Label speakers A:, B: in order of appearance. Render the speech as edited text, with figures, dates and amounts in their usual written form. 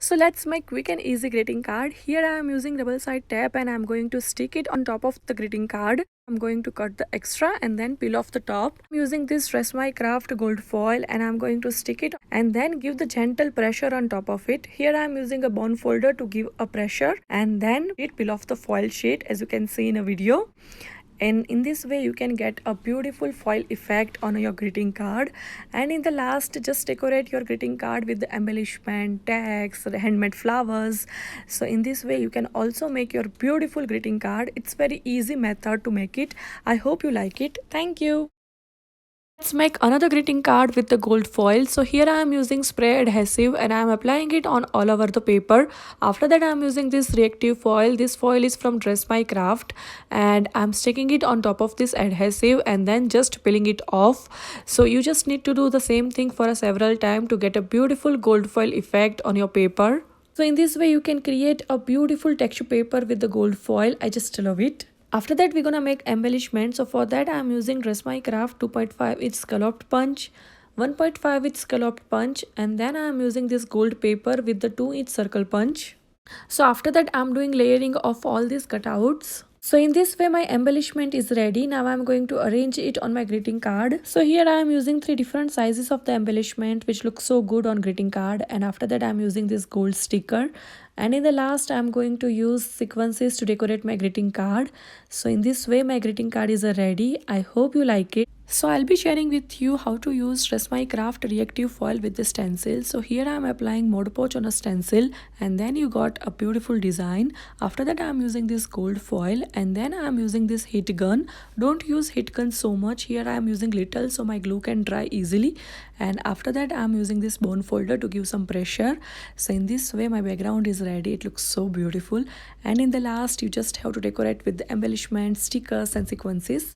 A: So let's make quick and easy greeting card. Here I am using double side tape and I'm going to stick it on top of the greeting card. I'm going to cut the extra and then peel off the top. I'm using this Dress My Craft gold foil and I'm going to stick it and then give the gentle pressure on top of it. Here I am using a bond folder to give a pressure and then peel off the foil sheet as you can see in a video. And in this way you can get a beautiful foil effect on your greeting card. And in the last, just decorate your greeting card with the embellishment, tags, the handmade flowers. So in this way you can also make your beautiful greeting card. It's very easy method to make it. I hope you like it. Thank you. Let's make another greeting card with the gold foil. So here I am using spray adhesive and I am applying it on all over the paper. After that I am using this reactive foil. This foil is from Dress My Craft and I am sticking it on top of this adhesive and then just peeling it off. So you just need to do the same thing for a several times to get a beautiful gold foil effect on your paper. So in this way you can create a beautiful texture paper with the gold foil. I just love it. After that we're gonna make embellishment. So for that I'm using Dress My Craft 2.5 inch scalloped punch, 1.5 inch scalloped punch, and then I'm using this gold paper with the 2-inch circle punch. So after that I'm doing layering of all these cutouts. So in this way my embellishment is ready. Now I'm going to arrange it on my greeting card. So here I am using 3 different sizes of the embellishment which looks so good on greeting card, and after that I'm using this gold sticker, and in the last I'm going to use sequences to decorate my greeting card. So in this way my greeting card is ready. I hope you like it. So I'll be sharing with you how to use Dress My Craft reactive foil with the stencil. So here I am applying Mod Podge on a stencil and then you got a beautiful design. After that I am using this gold foil and then I am using this heat gun. Don't use heat gun so much. Here I am using little so my glue can dry easily. And after that I am using this bone folder to give some pressure. So in this way my background is ready. It looks so beautiful. And in the last you just have to decorate with the embellishments, stickers and sequences.